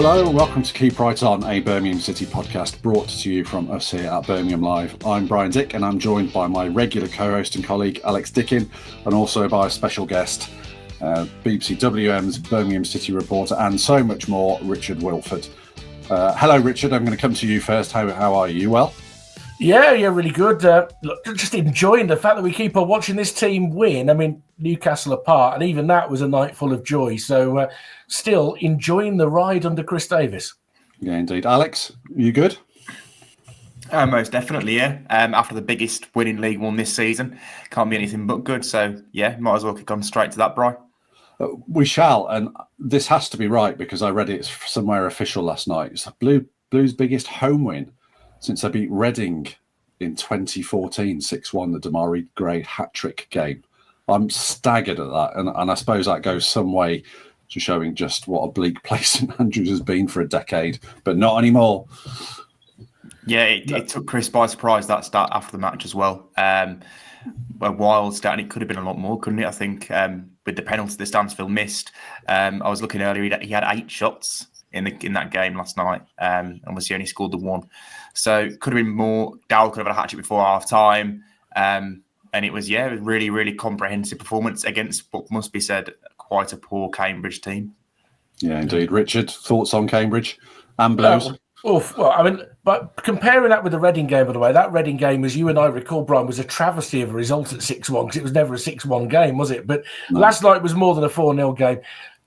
Hello and welcome to Keep Right On, a Birmingham City podcast brought to you from us here at Birmingham Live. I'm Brian Dick and I'm joined by my regular co-host and colleague Alex Dicken, and also by a special guest, BBC WM's Birmingham City reporter and so much more, Richard Wilford. Hello Richard, I'm going to come to you first. How are you? You well? Yeah, really good. Look, just enjoying the fact that we keep on watching this team win. I mean, Newcastle apart, and even that was a night full of joy. So still enjoying the ride under Chris Davis. Yeah, indeed. Alex, you good? Most definitely, yeah. After the biggest win in League One this season, can't be anything but good. So, yeah, might as well kick on straight to that, Brian. We shall, and this has to be right because I read it somewhere official last night. It's Blues' biggest home win since they beat Reading in 2014, 6-1, the Damari Gray hat-trick game. I'm staggered at that, and I suppose that goes some way to showing just what a bleak place St Andrews has been for a decade, but not anymore. Yeah, it took Chris by surprise, that start after the match as well. A wild start, and it could have been a lot more, couldn't it? I think with the penalty that Stansfield missed, I was looking earlier, he had 8 shots in that game last night, and he only scored the 1. So it could have been more. Dowell could have had a hat-trick before half-time. And it was, a really, really comprehensive performance against what must be said, quite a poor Cambridge team. Yeah, indeed. Richard, thoughts on Cambridge and Blues? But comparing that with the Reading game, by the way, that Reading game, as you and I recall, Brian, was a travesty of a result at 6-1 because it was never a 6-1 game, was it? But Last night was more than a 4-0 game.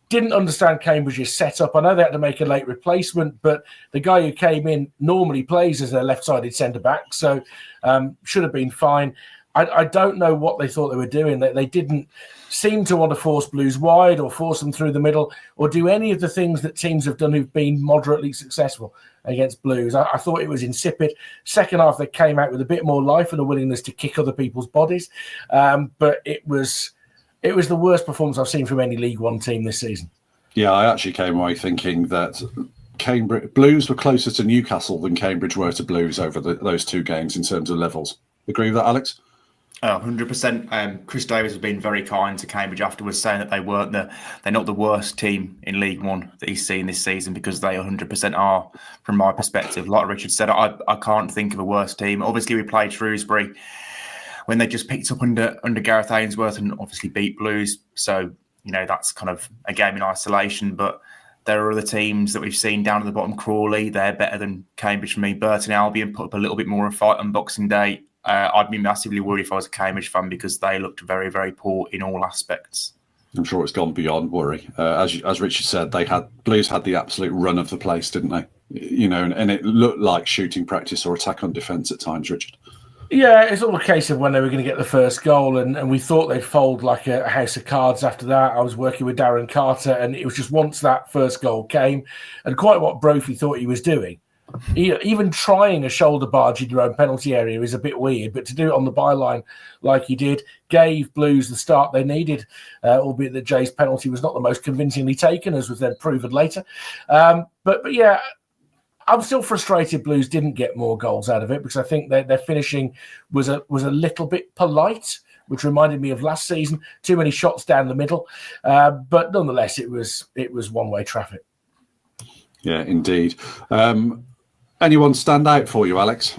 Didn't understand Cambridge's setup. I know they had to make a late replacement, but the guy who came in normally plays as their left-sided centre-back, so should have been fine. I don't know what they thought they were doing. They didn't seem to want to force Blues wide or force them through the middle or do any of the things that teams have done who've been moderately successful against Blues. I thought it was insipid. Second half, they came out with a bit more life and a willingness to kick other people's bodies, but it was the worst performance I've seen from any League One team this season. Yeah, I actually came away thinking that Cambridge Blues were closer to Newcastle than Cambridge were to Blues over those 2 games in terms of levels. Agree with that, Alex? 100%. Chris Davis has been very kind to Cambridge afterwards, saying that they're not the worst team in League One that he's seen this season, because they 100% are, from my perspective. Like Richard said, I can't think of a worse team. Obviously, we played Shrewsbury when they just picked up under Gareth Ainsworth and obviously beat Blues. So, that's kind of a game in isolation. But there are other teams that we've seen down at the bottom. Crawley, they're better than Cambridge for me. Burton Albion put up a little bit more of a fight on Boxing Day. I'd be massively worried if I was a Cambridge fan because they looked very, very poor in all aspects. I'm sure it's gone beyond worry. As Richard said, Blues had the absolute run of the place, didn't they? And it looked like shooting practice or attack on defence at times, Richard. Yeah, it's all a case of when they were going to get the first goal, and we thought they'd fold like a house of cards after that. I was working with Darren Carter, and it was just once that first goal came, and quite what Brophy thought he was doing. Even trying a shoulder barge in your own penalty area is a bit weird, but to do it on the byline like he did gave Blues the start they needed, albeit that Jay's penalty was not the most convincingly taken, as was then proven later. But yeah, I'm still frustrated Blues didn't get more goals out of it, because I think their finishing was a little bit polite, which reminded me of last season. Too many shots down the middle, but nonetheless, it was one-way traffic. Yeah, indeed. Anyone stand out for you, Alex?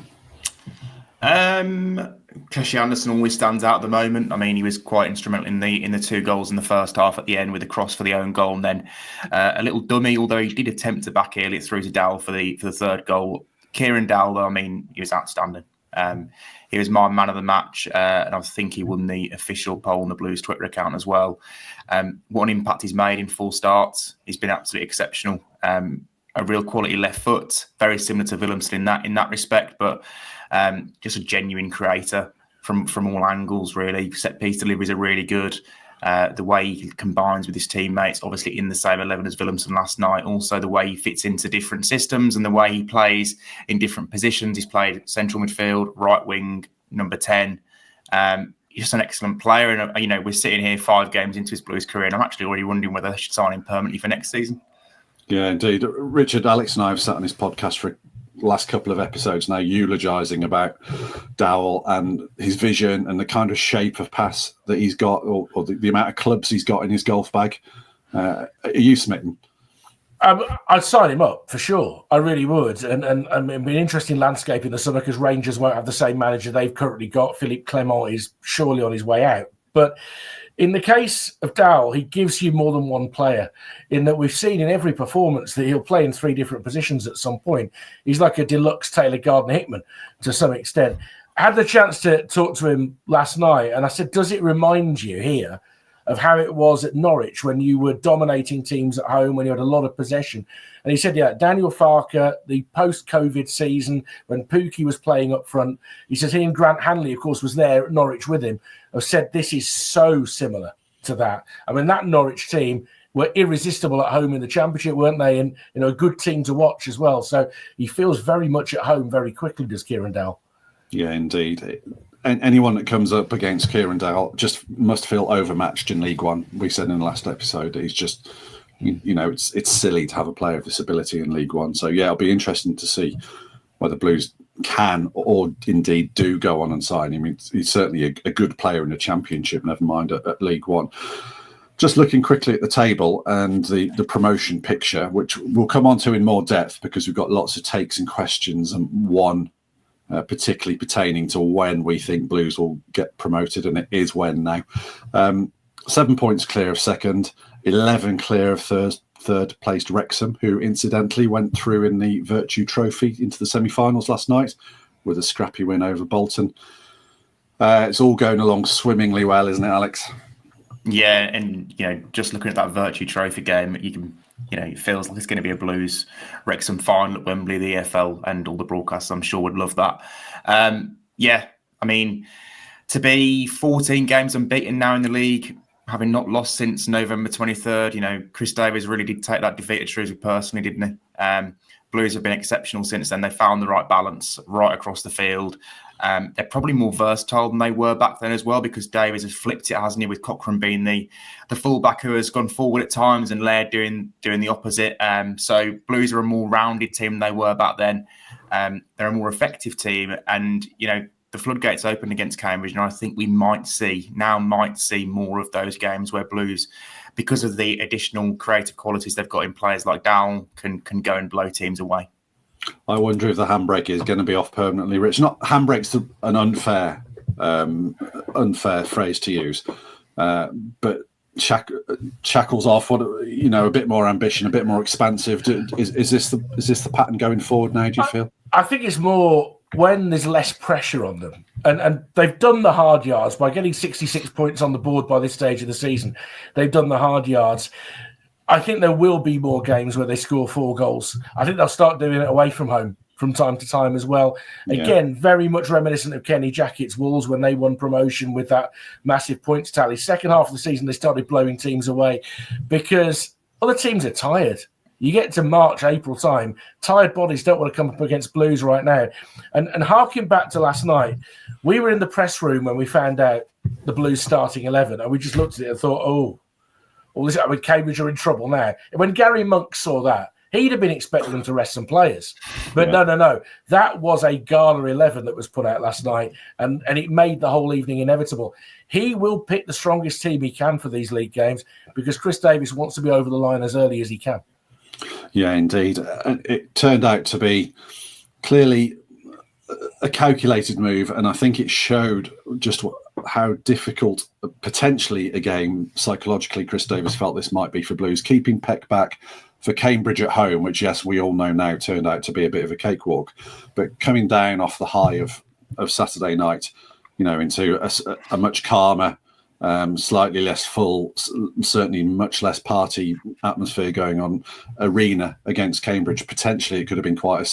Keshi Anderson always stands out at the moment. I mean, he was quite instrumental in the 2 goals in the first half at the end with the cross for the own goal, and then a little dummy, although he did attempt to backheel it through to Dowell for the 3rd goal. Kieran Dowell, though, I mean, he was outstanding. He was my man of the match, and I think he won the official poll on the Blues Twitter account as well. What an impact he's made in full starts. He's been absolutely exceptional. A real quality left foot, very similar to Willemsen in that respect, but just a genuine creator from all angles, really. Set piece deliveries are really good. The way he combines with his teammates, obviously in the same 11 as Willemsen last night. Also, the way he fits into different systems and the way he plays in different positions. He's played central midfield, right wing, number 10. He's just an excellent player. And, we're sitting here 5 games into his Blues career, and I'm actually already wondering whether I should sign him permanently for next season. Yeah, indeed. Richard, Alex and I have sat on this podcast for the last couple of episodes now eulogising about Dowell and his vision and the kind of shape of pass that he's got, or the amount of clubs he's got in his golf bag. Are you smitten? I'd sign him up for sure. I really would. And it'd be an interesting landscape in the summer because Rangers won't have the same manager they've currently got. Philippe Clement is surely on his way out. But in the case of Dowell, he gives you more than one player, in that we've seen in every performance that he'll play in 3 different positions at some point. He's like a deluxe Taylor Gardner-Hickman to some extent. I had the chance to talk to him last night, and I said, does it remind you here of how it was at Norwich when you were dominating teams at home, when you had a lot of possession? And he said, yeah, Daniel Farke, the post-COVID season when Pookie was playing up front, he says he and Grant Hanley, of course, was there at Norwich with him, have said this is so similar to that. I mean, that Norwich team were irresistible at home in the Championship, weren't they? And, a good team to watch as well. So he feels very much at home very quickly, does Kieran Dowell. Yeah, indeed. Anyone that comes up against Kieran Dowell just must feel overmatched in League One. We said in the last episode, he's just, it's silly to have a player of this ability in League One. So, yeah, it'll be interesting to see whether Blues can or indeed do go on and sign him. He's certainly a good player in the Championship, never mind at League One. Just looking quickly at the table and the promotion picture, which we'll come on to in more depth because we've got lots of takes and questions, and one particularly pertaining to when we think Blues will get promoted, and it is when now. 7 points clear of second, 11 clear of third placed Wrexham, who incidentally went through in the Virtue Trophy into the semi-finals last night with a scrappy win over Bolton. It's all going along swimmingly well, isn't it, Alex? Yeah, and just looking at that Virtue Trophy game, you can, it feels like it's going to be a Blues Wrexham final at Wembley. The EFL and all the broadcasts, I'm sure, would love that. Yeah, I mean, to be 14 games unbeaten now in the league, having not lost since November 23rd, Chris Davies really did take that defeat at Shrewsbury personally, didn't he? Blues have been exceptional since then. They found the right balance right across the field. They're probably more versatile than they were back then as well, because Davies has flipped it, hasn't he, with Cochrane being the fullback who has gone forward at times and Laird doing the opposite. So Blues are a more rounded team than they were back then. They're a more effective team, and the floodgates opened against Cambridge, and I think we might see more of those games where Blues, because of the additional creative qualities they've got in players like Dowell, can go and blow teams away. I wonder if the handbrake is going to be off permanently, Rich. Not handbrake's an unfair phrase to use, but shackles off. A bit more ambition, a bit more expansive. Is this the pattern going forward now? Do you feel? I think it's more when there's less pressure on them, and they've done the hard yards by getting 66 points on the board by this stage of the season. They've done the hard yards. I think there will be more games where they score 4 goals. I think they'll start doing it away from home from time to time as well. Again, very much reminiscent of Kenny Jackett's Wolves when they won promotion with that massive points tally. Second half of the season, they started blowing teams away because other teams are tired. You get to March, April time, tired bodies don't want to come up against Blues right now. And harking back to last night, we were in the press room when we found out the Blues starting 11, and we just looked at it and thought, Cambridge are in trouble now. When Gary Monk saw that, he'd have been expecting them to rest some players. But no. That was a gala 11 that was put out last night, and it made the whole evening inevitable. He will pick the strongest team he can for these league games because Chris Davies wants to be over the line as early as he can. Yeah, indeed. It turned out to be clearly a calculated move, and I think it showed just how difficult, potentially a game psychologically, Chris Davies felt this might be for Blues. Keeping Peck back for Cambridge at home, which, yes, we all know now turned out to be a bit of a cakewalk, but coming down off the high of Saturday night, into a much calmer, slightly less full, certainly much less party atmosphere going on arena against Cambridge. Potentially it could have been quite a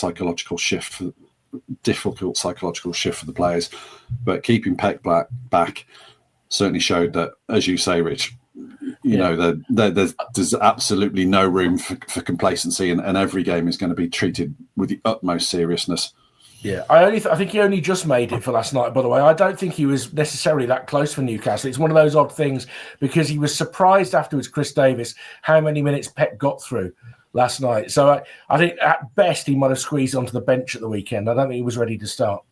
difficult psychological shift for the players, but keeping Peck back certainly showed that, as you say, Rich, there's absolutely no room for complacency, and every game is going to be treated with the utmost seriousness. Yeah, I think he only just made it for last night, by the way. I don't think he was necessarily that close for Newcastle. It's one of those odd things because he was surprised afterwards, Chris Davies, how many minutes Peck got through last night. So I think at best he might have squeezed onto the bench at the weekend. I don't think he was ready to start.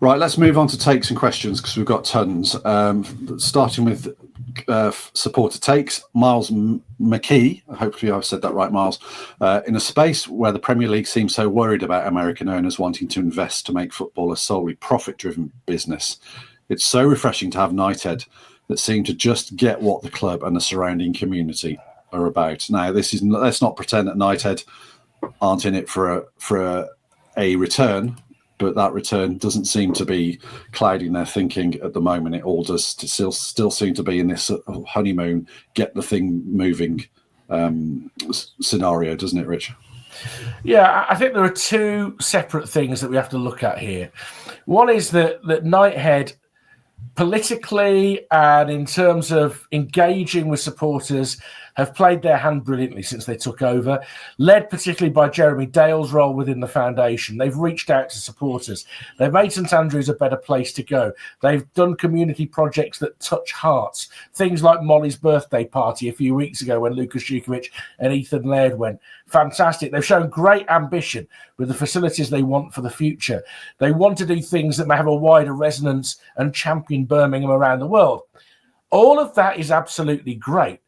Right, let's move on to takes and questions because we've got tons. Starting with supporter takes. Miles McKee, hopefully I've said that right, Miles, in a space where the Premier League seems so worried about American owners wanting to invest to make football a solely profit-driven business, it's so refreshing to have Knighthead that seem to just get what the club and the surrounding community are about. Now, let's not pretend that Knighthead aren't in it for a return, but that return doesn't seem to be clouding their thinking at the moment. It all does still seem to be in this honeymoon, get the thing moving scenario, doesn't it, Rich? Yeah, I think there are two separate things that we have to look at here. One is that Knighthead, politically and in terms of engaging with supporters, have played their hand brilliantly since they took over, led particularly by Jeremy Dale's role within the foundation. They've reached out to supporters. They've made St Andrews a better place to go. They've done community projects that touch hearts. Things like Molly's birthday party a few weeks ago when Lucas Jukovic and Ethan Laird went. Fantastic. They've shown great ambition with the facilities they want for the future. They want to do things that may have a wider resonance and champion Birmingham around the world. All of that is absolutely great.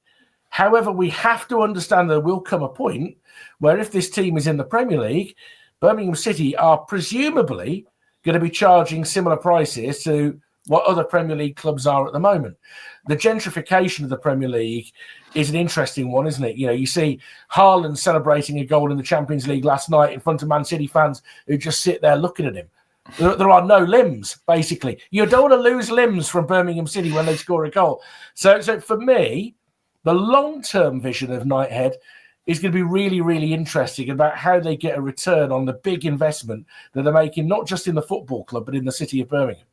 However, we have to understand there will come a point where if this team is in the Premier League, Birmingham City are presumably going to be charging similar prices to what other Premier League clubs are at the moment. The gentrification of the Premier League is an interesting one, isn't it? You know, you see Haaland celebrating a goal in the Champions League last night in front of Man City fans who just sit there looking at him. There are no limbs, basically. You don't want to lose limbs from Birmingham City when they score a goal. So for me, the long-term vision of Knighthead is going to be really, really interesting about how they get a return on the big investment that they're making, not just in the football club, but in the city of Birmingham.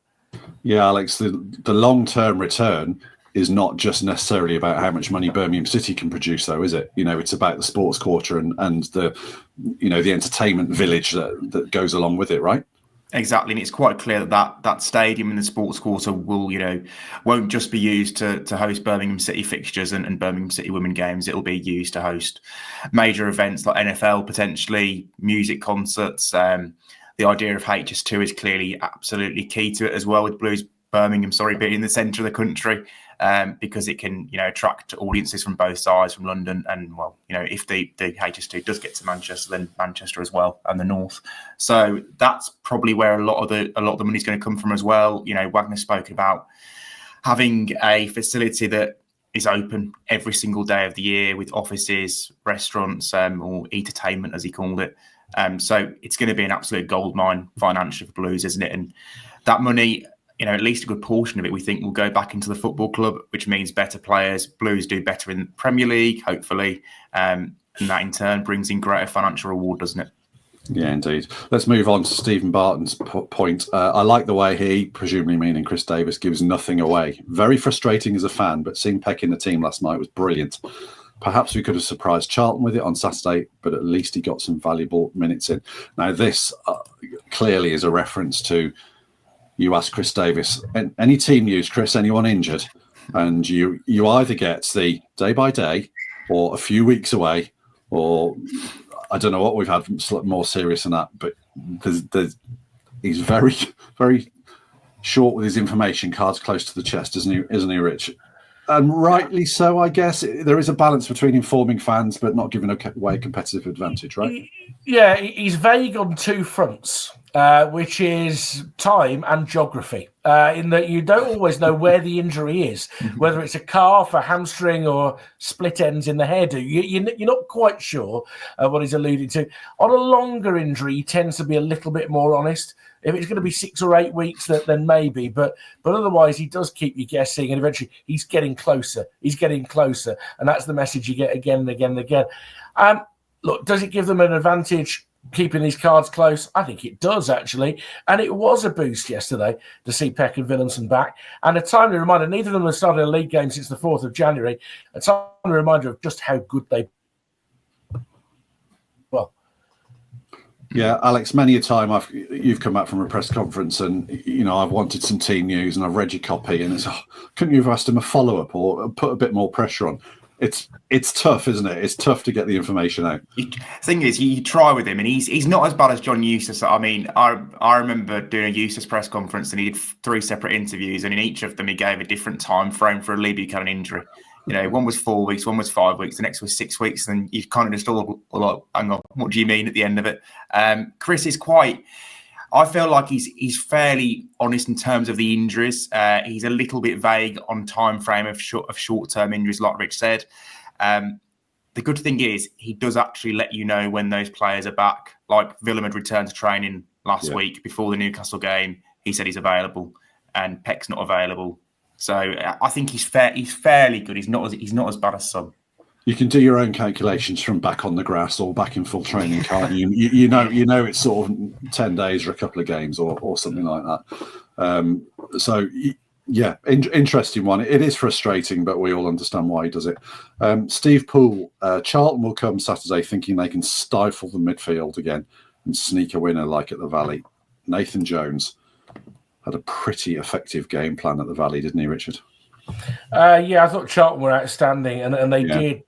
Yeah, Alex, the long-term return is not just necessarily about how much money Birmingham City can produce, though, is it? You know, it's about the sports quarter and the, you know, the entertainment village that goes along with it, right? Exactly, and it's quite clear that stadium and the sports quarter won't just be used to host Birmingham City fixtures and Birmingham City women games. It'll be used to host major events like NFL, potentially music concerts. The idea of HS2 is clearly absolutely key to it as well, with Blues Birmingham, being in the centre of the country, because it can, you know, attract audiences from both sides, from London and, well, you know, if the HS2 does get to Manchester, then Manchester as well and the north. So that's probably where a lot of the money is going to come from as well. You know, Wagner's spoken about having a facility that is open every single day of the year with offices, restaurants, or entertainment, as he called it. So it's going to be an absolute goldmine financially for Blues, isn't it? And that money, you know, at least a good portion of it, we think, will go back into the football club, which means better players. Blues do better in the Premier League, hopefully. And that in turn brings in greater financial reward, doesn't it? Yeah, indeed. Let's move on to Stephen Barton's point. I like the way he, presumably meaning Chris Davis, gives nothing away. Very frustrating as a fan, but seeing Peck in the team last night was brilliant. Perhaps we could have surprised Charlton with it on Saturday, but at least he got some valuable minutes in. Now, this clearly is a reference to, you ask Chris Davis, any team news, Chris, anyone injured? And you either get the day by day or a few weeks away, or I don't know what we've had more serious than that, but he's very, very short with his information, cards close to the chest, isn't he, Rich? And rightly so, I guess. There is a balance between informing fans but not giving away competitive advantage, right? Yeah, he's vague on two fronts, which is time and geography, in that you don't always know where the injury is, whether it's a calf, a hamstring, or split ends in the hairdo. You're not quite sure what he's alluding to. On a longer injury, he tends to be a little bit more honest. If it's going to be 6 or 8 weeks, then maybe. But otherwise, he does keep you guessing, and eventually he's getting closer. He's getting closer, and that's the message you get again and again and again. Look, does it give them an advantage keeping these cards close? I think it does, actually. And it was a boost yesterday to see Peck and Willemsen back. And a timely reminder, neither of them have started a league game since the 4th of January. A timely reminder of just how good they well. Yeah, Alex, many a time you've come back from a press conference and, you know, I've wanted some team news and I've read your copy and it's, couldn't you have asked him a follow-up or put a bit more pressure on? It's tough, isn't it? It's tough to get the information out. The thing is, you try with him, and he's not as bad as John Eustace. I mean, I remember doing a Eustace press conference, and he did 3 separate interviews, and in each of them, he gave a different time frame for a Lee Buchanan injury. One was 4 weeks, one was 5 weeks, the next was 6 weeks, and you kind of just all like, hang on, what do you mean at the end of it? Chris is quite. I feel like he's fairly honest in terms of the injuries. He's a little bit vague on time frame of short-term injuries, like Rich said. The good thing is he does actually let you know when those players are back. Like Willem had returned to training last week before the Newcastle game. He said he's available, and Peck's not available. So I think he's fairly good. He's not as bad as some. You can do your own calculations from back on the grass or back in full training, can't you? You know it's sort of 10 days or a couple of games or something like that. Interesting one. It is frustrating, but we all understand why he does it. Steve Poole, Charlton will come Saturday thinking they can stifle the midfield again and sneak a winner like at the Valley. Nathan Jones had a pretty effective game plan at the Valley, didn't he, Richard? I thought Charlton were outstanding, and they did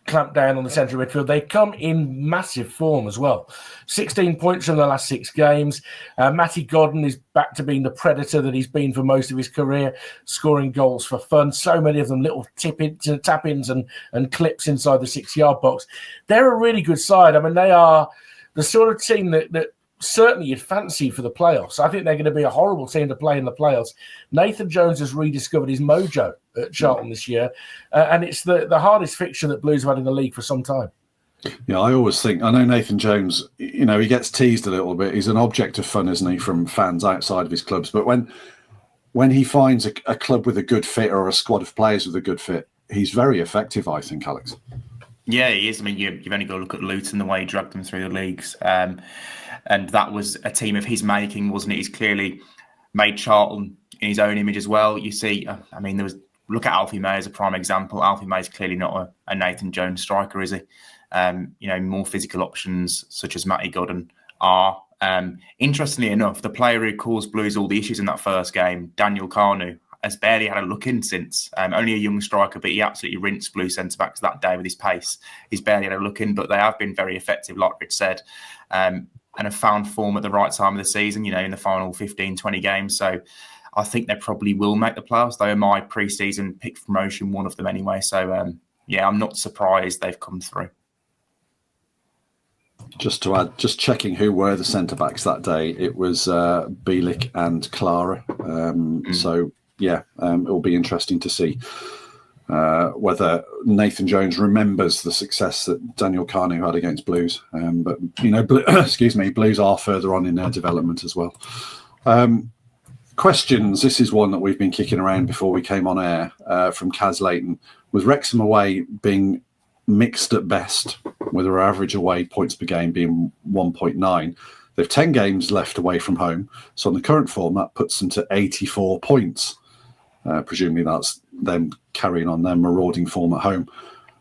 clamp down on the centre of midfield. They come in massive form as well. 16 points from the last 6 games. Matty Godden is back to being the predator that he's been for most of his career, scoring goals for fun. So many of them little tap-ins and clips inside the 6-yard box. They're a really good side. I mean, they are the sort of team that certainly you'd fancy for the playoffs. I think they're going to be a horrible team to play in the playoffs. Nathan Jones has rediscovered his mojo at Charlton this year, and it's the hardest fixture that Blues have had in the league for some time. Yeah, I always think, I know Nathan Jones, he gets teased a little bit. He's an object of fun, isn't he, from fans outside of his clubs. But when he finds a club with a good fit or a squad of players with a good fit, he's very effective, I think, Alex. Yeah, he is. I mean, you've only got to look at Luton, the way he dragged them through the leagues. And that was a team of his making, wasn't it? He's clearly made Charlton in his own image as well. You see, look at Alfie May as a prime example. Alfie May is clearly not a Nathan Jones striker, is he? More physical options such as Matty Godden are. Interestingly enough, the player who caused Blues all the issues in that first game, Daniel Carnu, has barely had a look in since. Only a young striker, but he absolutely rinsed Blue centre-backs that day with his pace. He's barely had a look in, but they have been very effective, like Rich said, and have found form at the right time of the season, in the final 15, 20 games. So I think they probably will make the playoffs. They were my pre-season pick for promotion, one of them anyway. So, I'm not surprised they've come through. Just to add, just checking who were the centre-backs that day, it was Bielik and Clara. So, it'll be interesting to see whether Nathan Jones remembers the success that Daniel Carnu had against Blues. Blues are further on in their development as well. Questions. This is one that we've been kicking around before we came on air from Kaz Layton. With Wrexham away being mixed at best, with our average away points per game being 1.9, they've 10 games left away from home. So on the current form, that puts them to 84 points. Presumably that's them carrying on their marauding form at home.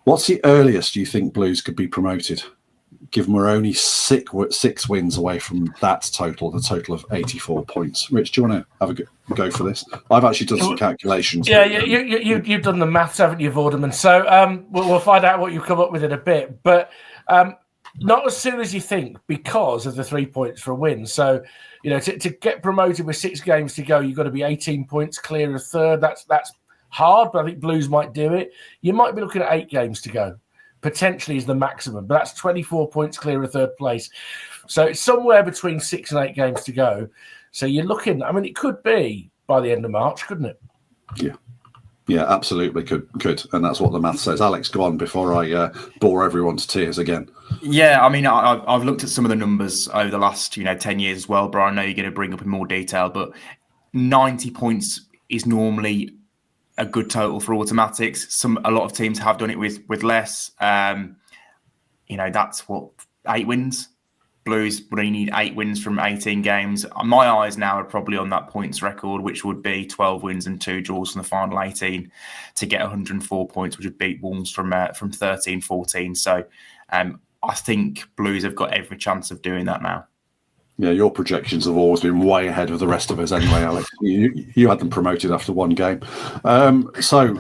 What's the earliest you think Blues could be promoted? Given we're only 6 wins away from that total, the total of 84 points. Rich, do you want to have a go for this? I've actually done some calculations. Yeah, you've done the maths, haven't you, Vorderman? So we'll find out what you come up with in a bit. But not as soon as you think, because of the 3 points for a win. So, to get promoted with 6 games to go, you've got to be 18 points clear of third. That's hard, but I think Blues might do it. You might be looking at 8 games to go. Potentially is the maximum, but that's 24 points clear of third place. So it's somewhere between 6 and 8 games to go. So you're looking, it could be by the end of March, couldn't it? Yeah, absolutely could. And that's what the math says. Alex, go on before I bore everyone to tears again. Yeah, I've looked at some of the numbers over the last 10 years as well, Brian. I know you're going to bring up in more detail, but 90 points is normally a good total for automatics. A lot of teams have done it with less. That's what, 8 wins. Blues would only need 8 wins from 18 games. My eyes now are probably on that points record, which would be 12 wins and 2 draws from the final 18 to get 104 points, which would beat Wolves from 13-14. So I think Blues have got every chance of doing that now. Yeah, your projections have always been way ahead of the rest of us anyway, Alex. You had them promoted after one game. So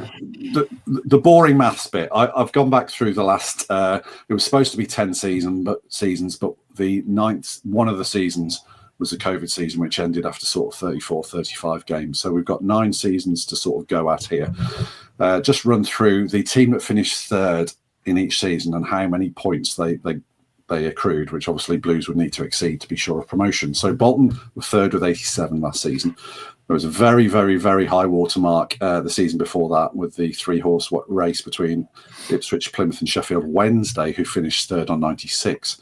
the boring maths bit, I've gone back through the last, it was supposed to be 10 seasons, but the one of the seasons was the COVID season, which ended after sort of 34, 35 games. So we've got 9 seasons to sort of go at here. Just run through the team that finished third in each season and how many points they accrued, which obviously Blues would need to exceed to be sure of promotion. So Bolton were third with 87 last season. There was a very, very, very high watermark the season before that with the 3-horse race between Ipswich, Plymouth and Sheffield Wednesday, who finished third on 96.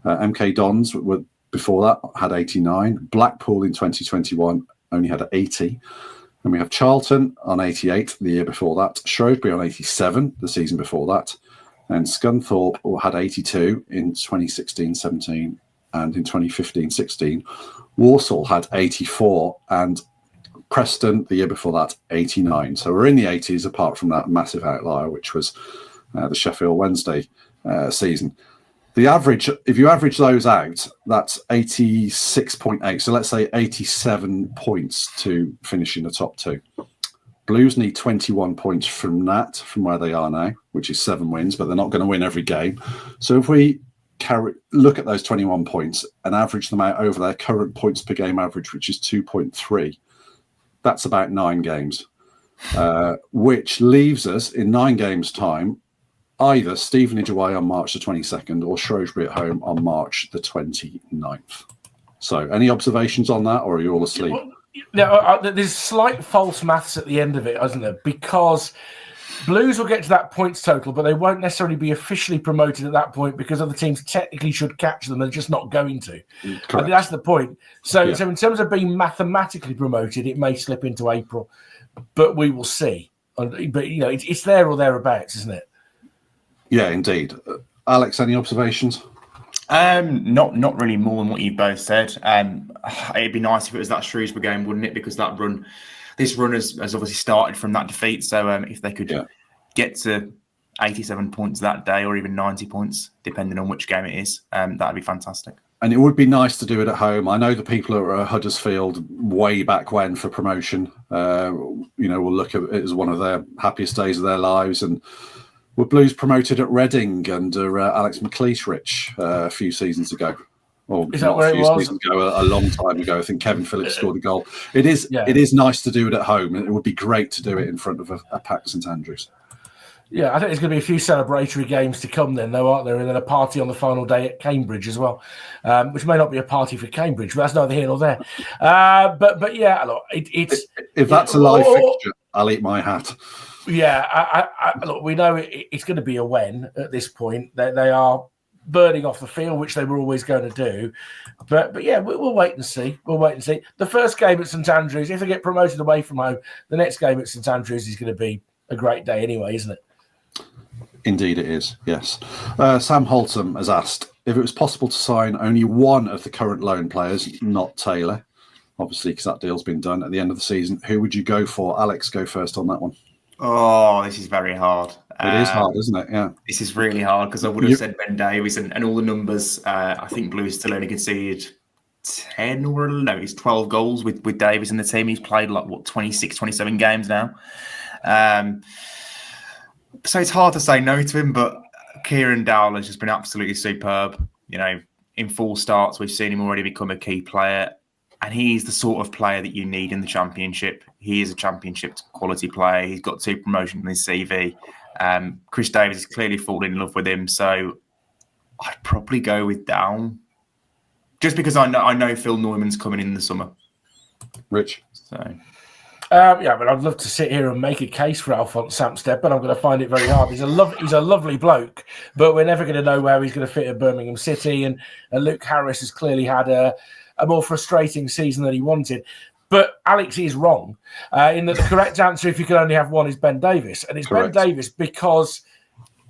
MK Dons were before that had 89. Blackpool in 2021 only had 80. And we have Charlton on 88 the year before that. Shrewsbury on 87 the season before that. And Scunthorpe had 82 in 2016-17 and in 2015-16. Walsall had 84 and Preston the year before that 89. So we're in the 80s apart from that massive outlier, which was the Sheffield Wednesday season. The average, if you average those out, that's 86.8. So let's say 87 points to finish in the top 2. Blues need 21 points from that, from where they are now, which is 7 wins, but they're not going to win every game. So if we look at those 21 points and average them out over their current points per game average, which is 2.3, that's about 9 games, which leaves us in 9 games' time either Stevenage away on March the 22nd or Shrewsbury at home on March the 29th. So any observations on that, or are you all asleep? Well, there's slight false maths at the end of it, isn't there? Because Blues will get to that points total, but they won't necessarily be officially promoted at that point because other teams technically should catch them. They're just not going to. Correct. I think that's the point. So in terms of being mathematically promoted, it may slip into April, but we will see. But, it's there or thereabouts, isn't it? Yeah, indeed. Alex, any observations? Not really more than what you both said. It'd be nice if it was that Shrewsbury game, wouldn't it? Because this run has obviously started from that defeat. So if they could get to 87 points that day, or even 90 points, depending on which game it is, that'd be fantastic. And it would be nice to do it at home. I know the people at Huddersfield way back when for promotion, will look at it as one of their happiest days of their lives. And were Blues promoted at Reading under Alex McLeish a few seasons ago? Or is that where it was? Seasons ago, a long time ago. I think Kevin Phillips scored a goal. It is nice to do it at home. It would be great to do it in front of a packed St Andrews. Yeah, I think there's going to be a few celebratory games to come then, though, aren't there? And then a party on the final day at Cambridge as well, which may not be a party for Cambridge, but that's neither here nor there. But yeah, look, it's... If that's a live fixture, I'll eat my hat. Yeah, look, we know it's going to be a when at this point. They are burning off the field, which they were always going to do. But yeah, we'll wait and see. The first game at St Andrews, if they get promoted away from home, the next game at St Andrews is going to be a great day anyway, isn't it? Indeed it is, yes. Sam Holtam has asked if it was possible to sign only one of the current loan players, not Taylor, obviously, because that deal's been done at the end of the season. Who would you go for? Alex, go first on that one. Oh, this is very hard. It is hard, isn't it? Yeah. This is really hard because I would have said Ben Davies and all the numbers. I think Blues still only conceded 10 or no, he's 12 goals with Davies in the team. He's played 26, 27 games now. So it's hard to say no to him, but Kieran Dowell has just been absolutely superb. In 4 starts, we've seen him already become a key player. And he's the sort of player that you need in the Championship. He is a Championship quality player. He's got 2 promotions in his CV. Chris Davies has clearly fallen in love with him. So I'd probably go with Down. Just because I know Phil Neumann's coming in the summer. Rich? So... but I'd love to sit here and make a case for Alphonse Samstead, but I'm going to find it very hard. He's a lovely bloke, but we're never going to know where he's going to fit at Birmingham City. And Luke Harris has clearly had a more frustrating season than he wanted. But Alex is wrong in that the correct answer, if you could only have one, is Ben Davies. And it's correct. Ben Davies because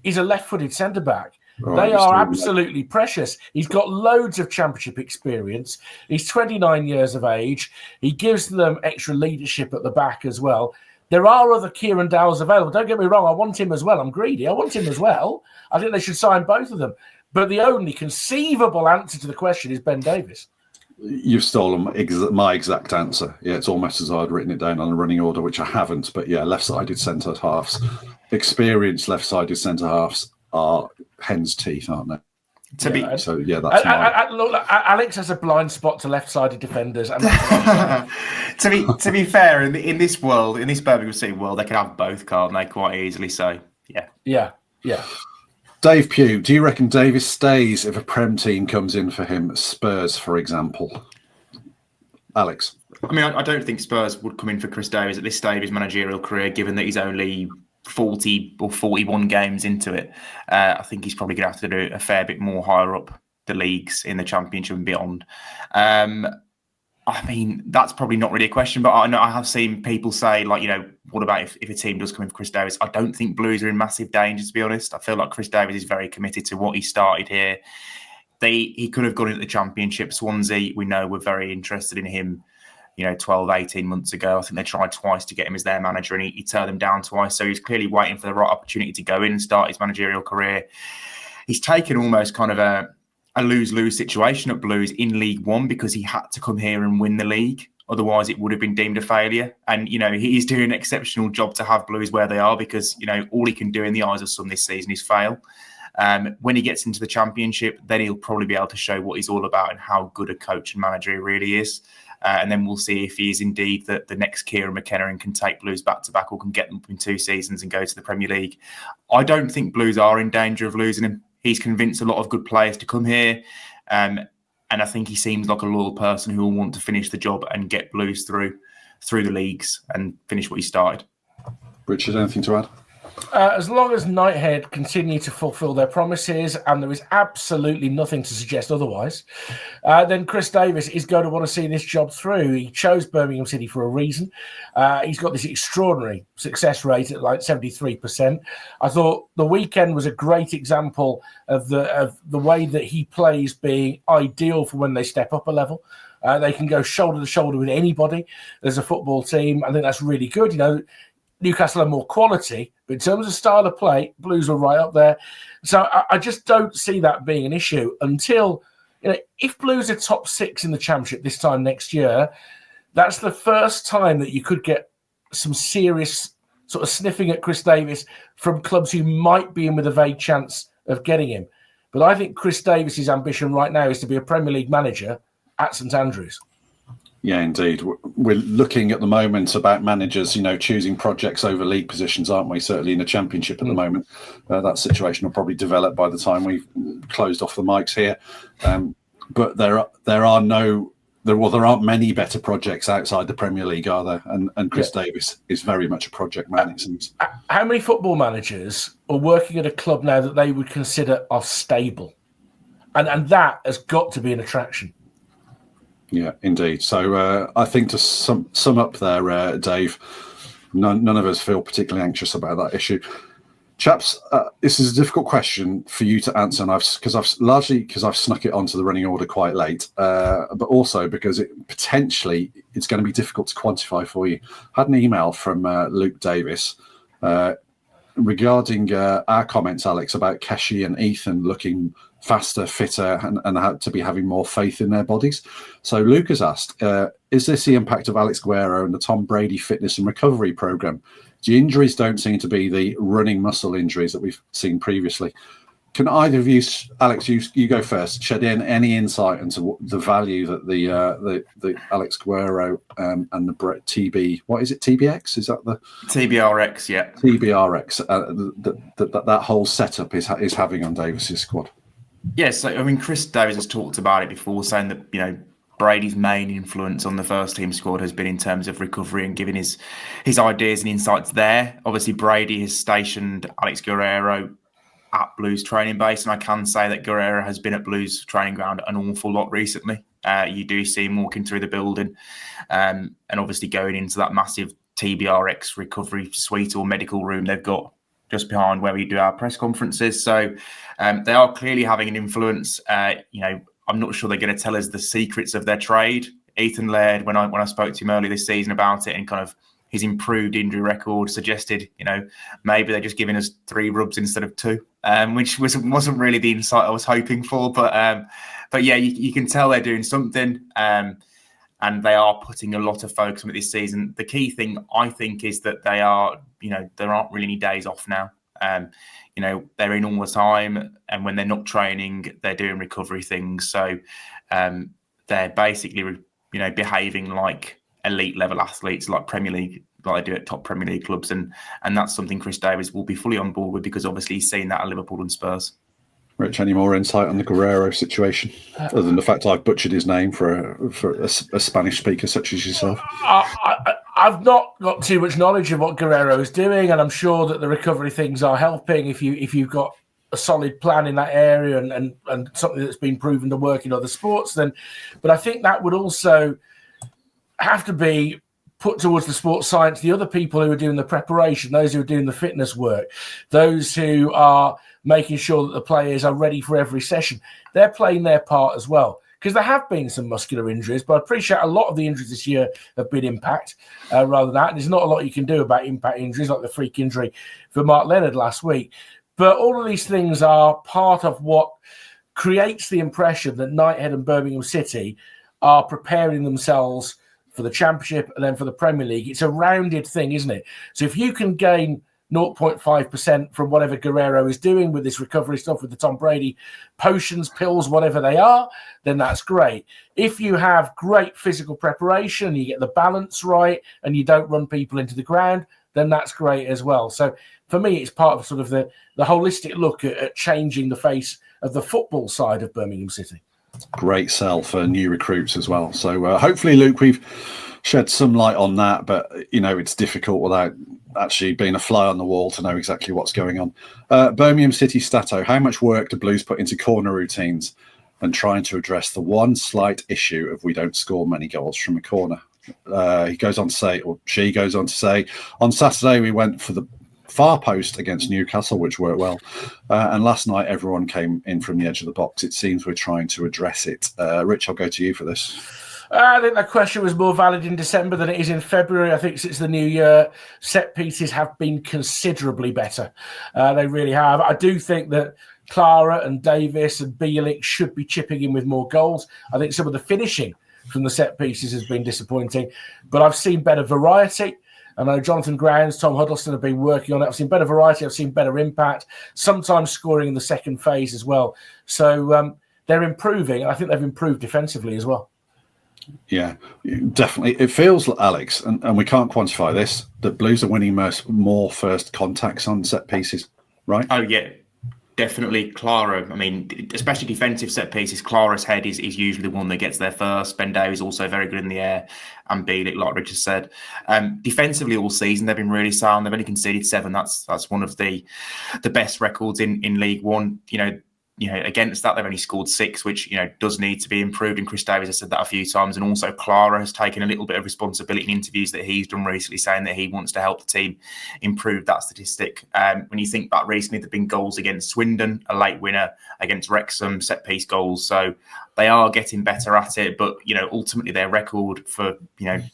he's a left-footed centre-back. They are absolutely precious. He's got loads of Championship experience. He's 29 years of age. He gives them extra leadership at the back as well. There are other Kieran Dowells available. Don't get me wrong. I want him as well. I'm greedy. I want him as well. I think they should sign both of them. But the only conceivable answer to the question is Ben Davies. You've stolen my exact answer. Yeah, it's almost as though I'd written it down on a running order, which I haven't. But yeah, left-sided centre halves, experienced left-sided centre halves are hen's teeth, aren't they? That's look, Alex has a blind spot to left-sided defenders. To be fair, in this Birmingham City world, they can have both, can't they? Quite easily. So yeah. Dave Pugh, do you reckon Davis stays if a Prem team comes in for him? Spurs, for example. Alex? I mean, I don't think Spurs would come in for Chris Davis at this stage of his managerial career, given that he's only 40 or 41 games into it. I think he's probably going to have to do a fair bit more higher up the leagues in the Championship and beyond. I mean, that's probably not really a question, but I know I have seen people say, like, what about if a team does come in for Chris Davis? I don't think Blues are in massive danger, to be honest. I feel like Chris Davis is very committed to what he started here. He could have gone into the Championship. Swansea, we know, were very interested in him, 12, 18 months ago. I think they tried twice to get him as their manager, and he turned them down twice. So he's clearly waiting for the right opportunity to go in and start his managerial career. He's taken almost kind of a lose-lose situation at Blues in League One because he had to come here and win the league. Otherwise, it would have been deemed a failure. And, he's doing an exceptional job to have Blues where they are because, all he can do in the eyes of some this season is fail. When he gets into the Championship, then he'll probably be able to show what he's all about and how good a coach and manager he really is. And then we'll see if he is indeed the next Kieran McKenna and can take Blues back-to-back or can get them up in 2 seasons and go to the Premier League. I don't think Blues are in danger of losing him. He's convinced a lot of good players to come here. And I think he seems like a loyal person who will want to finish the job and get Blues through the leagues and finish what he started. Richard, anything to add? As long as Knighthead continue to fulfil their promises, and there is absolutely nothing to suggest otherwise, then Chris Davis is going to want to see this job through. He chose Birmingham City for a reason. He's got this extraordinary success rate at like 73%. I thought the weekend was a great example of the way that he plays being ideal for when they step up a level. They can go shoulder to shoulder with anybody as a football team. I think that's really good. Newcastle are more quality, but in terms of style of play, Blues are right up there. So I just don't see that being an issue until, if Blues are top 6 in the Championship this time next year, that's the first time that you could get some serious sort of sniffing at Chris Davis from clubs who might be in with a vague chance of getting him. But I think Chris Davis's ambition right now is to be a Premier League manager at St Andrews. Yeah, indeed. We're looking at the moment about managers, choosing projects over league positions, aren't we? Certainly in the Championship at the moment. That situation will probably develop by the time we've closed off the mics here. But there aren't many better projects outside the Premier League, are there? And Chris Davis is very much a project man, it seems. How many football managers are working at a club now that they would consider are stable? And that has got to be an attraction. Yeah, indeed. So I think to sum up there, Dave, none of us feel particularly anxious about that issue. Chaps, this is a difficult question for you to answer, and I've snuck it onto the running order quite late, but also because it's going to be difficult to quantify for you. I had an email from Luke Davis regarding our comments, Alex, about Keshi and Ethan looking faster, fitter, and had to be having more faith in their bodies. So Luke has asked, is this the impact of Alex Guerrero and the Tom Brady fitness and recovery program? The injuries don't seem to be the running muscle injuries that we've seen previously. Can either of you, Alex, you go first, shed in any insight into the value that the Alex Guerrero and the TB, what is it, TBX? Is that the TBRX? Yeah, TBRX. That whole setup is having on Davis's squad. Yes, I mean, Chris Davis has talked about it before, saying that Brady's main influence on the first team squad has been in terms of recovery and giving his ideas and insights there. Obviously, Brady has stationed Alex Guerrero at Blues training base, and I can say that Guerrero has been at Blues training ground an awful lot recently. You do see him walking through the building, and obviously going into that massive TBRX recovery suite or medical room they've got just behind where we do our press conferences. So they are clearly having an influence. I'm not sure they're going to tell us the secrets of their trade. Ethan Laird, when I spoke to him earlier this season about it and kind of his improved injury record suggested, maybe they're just giving us 3 rubs instead of 2, which wasn't really the insight I was hoping for. But yeah, you can tell they're doing something, and they are putting a lot of focus on it this season. The key thing, I think, is that they are, there aren't really any days off now. They're in all the time, and when they're not training, they're doing recovery things. So they're basically, behaving like elite level athletes, like Premier League, like they do at top Premier League clubs, and that's something Chris Davies will be fully on board with, because obviously he's seen that at Liverpool and Spurs. Rich, any more insight on the Guerrero situation, other than the fact I've butchered his name for a Spanish speaker such as yourself? I've not got too much knowledge of what Guerrero is doing, and I'm sure that the recovery things are helping if you've got a solid plan in that area and something that's been proven to work in other sports. But I think that would also have to be put towards the sports science, the other people who are doing the preparation, those who are doing the fitness work, those who are making sure that the players are ready for every session. They're playing their part as well. Because there have been some muscular injuries, but I appreciate a lot of the injuries this year have been impact rather than that. And there's not a lot you can do about impact injuries, like the freak injury for Mark Leonard last week. But all of these things are part of what creates the impression that Knighthead and Birmingham City are preparing themselves for the Championship and then for the Premier League. It's a rounded thing, isn't it? So if you can gain 0.5% from whatever Guerrero is doing with this recovery stuff, with the Tom Brady potions, pills, whatever they are, then that's great. If you have great physical preparation, you get the balance right, and you don't run people into the ground, then that's great as well. So for me, it's part of sort of the holistic look at changing the face of the football side of Birmingham City. Great sell for new recruits as well. So hopefully, Luke, we've shed some light on that, but it's difficult without actually being a fly on the wall to know exactly what's going on. Birmingham City Stato, how much work do Blues put into corner routines and trying to address the one slight issue of we don't score many goals from a corner? He goes on to say, or she goes on to say, on Saturday we went for the far post against Newcastle, which worked well, and last night everyone came in from the edge of the box. It seems we're trying to address it. Rich, I'll go to you for this. I think that question was more valid in December than it is in February. I think since the new year, set pieces have been considerably better. They really have. I do think that Clara and Davis and Bielik should be chipping in with more goals. I think some of the finishing from the set pieces has been disappointing, but I've seen better variety. I know Jonathan Grounds, Tom Huddleston have been working on it. I've seen better variety. I've seen better impact, sometimes scoring in the second phase as well. So they're improving. I think they've improved defensively as well. Yeah, definitely. It feels, Alex, and we can't quantify this, that Blues are winning more first contacts on set pieces, right? Oh, yeah, definitely. Clara, I mean, especially defensive set pieces, Clara's head is usually the one that gets there first. Ben Day is also very good in the air, and Bielik, like Richard said. Defensively all season, they've been really sound. They've only conceded 7. That's one of the best records in League One. Against that, they've only scored 6, which, does need to be improved. And Chris Davies has said that a few times. And also Clara has taken a little bit of responsibility in interviews that he's done recently, saying that he wants to help the team improve that statistic. When you think back recently, there have been goals against Swindon, a late winner, against Wrexham, set-piece goals. So they are getting better at it. But, ultimately their record for,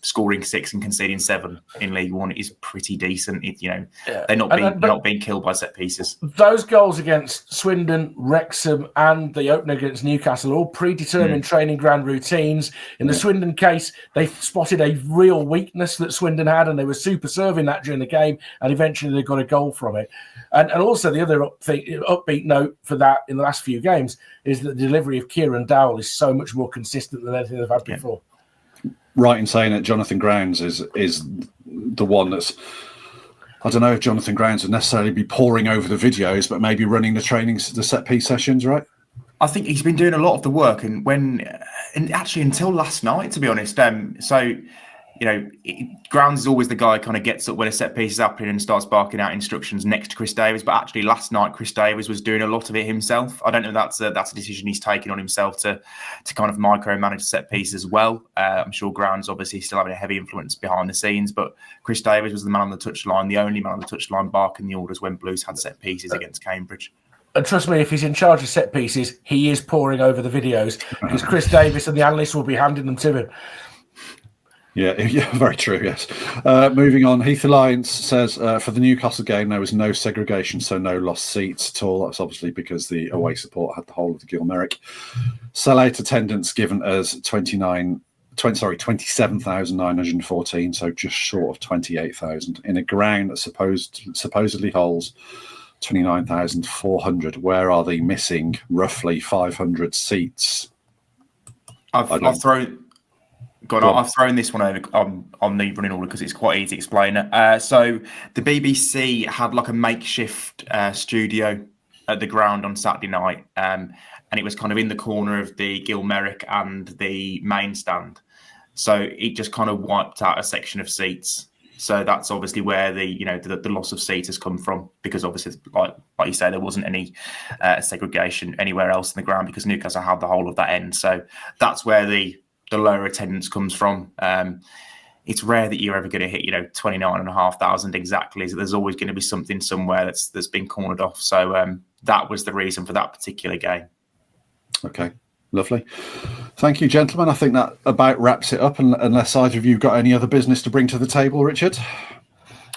scoring 6 and conceding 7 in League One is pretty decent. They're not being killed by set pieces. Those goals against Swindon, Wrexham, and the opener against Newcastle are all predetermined training ground routines. In the Swindon case, they spotted a real weakness that Swindon had, and they were super serving that during the game, and eventually they got a goal from it. And also the other upbeat note for that in the last few games is that the delivery of Kieran Dowell is so much more consistent than anything they've had before. Right in saying that Jonathan Grounds is the one that's, I don't know if Jonathan Grounds would necessarily be poring over the videos, but maybe running the trainings, the set piece sessions, right? I think he's been doing a lot of the work, and actually until last night, to be honest. Grounds is always the guy who kind of gets up when a set piece is happening and starts barking out instructions next to Chris Davies. But actually, last night Chris Davies was doing a lot of it himself. I don't know if that's a decision he's taken on himself to kind of micromanage set piece as well. I'm sure Grounds obviously still having a heavy influence behind the scenes, but Chris Davies was the man on the touchline, the only man on the touchline barking the orders when Blues had set pieces against Cambridge. And trust me, if he's in charge of set pieces, he is poring over the videos because Chris Davies and the analysts will be handing them to him. Yeah, very true, yes. Moving on, Heath Alliance says, for the Newcastle game, there was no segregation, so no lost seats at all. That's obviously because the away support had the whole of the Gilmerick. Sellout attendance given as 27,914, so just short of 28,000, in a ground that supposedly holds 29,400. Where are they missing roughly 500 seats? I've thrown this one over on the running order because it's quite easy to explain. So the BBC had like a makeshift studio at the ground on Saturday night, and it was kind of in the corner of the Gilmerick and the main stand. So it just kind of wiped out a section of seats. So that's obviously where the loss of seats has come from, because obviously, like you say, there wasn't any segregation anywhere else in the ground because Newcastle had the whole of that end. So that's where the lower attendance comes from. It's rare that you're ever going to hit 29,500 exactly. So there's always going to be something somewhere that's been cornered off. So that was the reason for that particular game. Okay. Lovely. Thank you, gentlemen. I think that about wraps it up, unless either of you got any other business to bring to the table, Richard.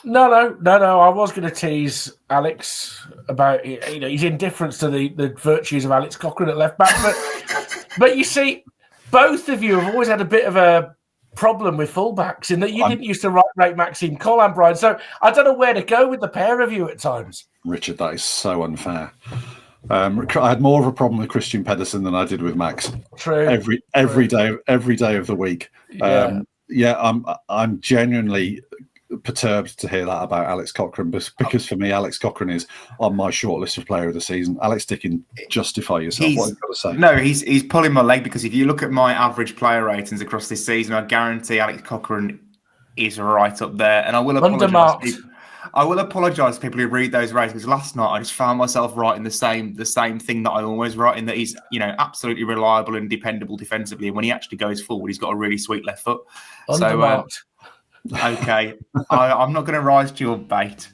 No. I was going to tease Alex about his indifference to the virtues of Alex Cochrane at left back, but you see, both of you have always had a bit of a problem with fullbacks in that you didn't used to rate Maxime Cole and Brian. So I don't know where to go with the pair of you at times. Richard, that is so unfair. I had more of a problem with Christian Pedersen than I did with Max. True. Every day of the week. I'm genuinely perturbed to hear that about Alex Cochrane, because for me, Alex Cochrane is on my short list of player of the season. Alex Dicken, justify yourself. What have you got to say? No, he's pulling my leg, because if you look at my average player ratings across this season, I guarantee Alex Cochrane is right up there. And I will apologise. I will apologise to people who read those ratings. Last night, I just found myself writing the same thing that I always write, in that he's absolutely reliable and dependable defensively. And when he actually goes forward, he's got a really sweet left foot. Undermarked. Okay, I'm not going to rise to your bait.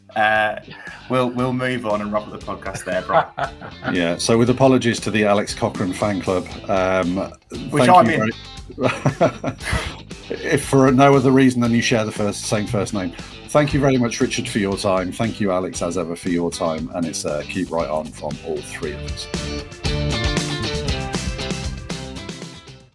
We'll move on and wrap up the podcast there, Brian. Yeah. So with apologies to the Alex Cochrane fan club, which I'm in. If for no other reason than you share the same first name. Thank you very much, Richard, for your time. Thank you, Alex, as ever, for your time. And it's keep right on from all three of us.